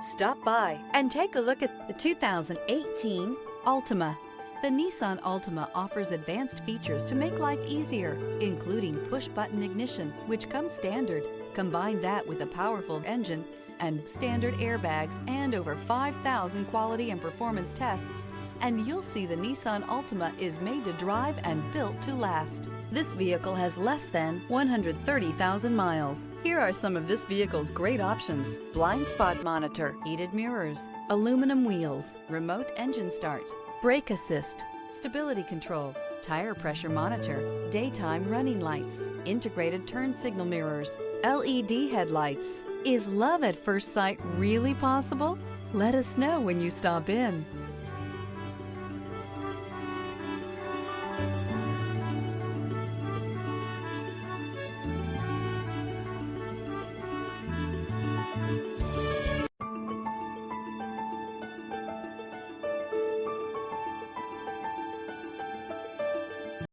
Stop by and take a look at the 2018 Altima. The Nissan Altima offers advanced features to make life easier, including push-button ignition, which comes standard. Combine that with a powerful engine and standard airbags and over 5,000 quality and performance tests, and you'll see the Nissan Altima is made to drive and built to last. This vehicle has less than 130,000 miles. Here are some of this vehicle's great options: blind spot monitor, heated mirrors, aluminum wheels, remote engine start, brake assist, stability control, tire pressure monitor, daytime running lights, integrated turn signal mirrors, LED headlights. Is love at first sight really possible? Let us know when you stop in.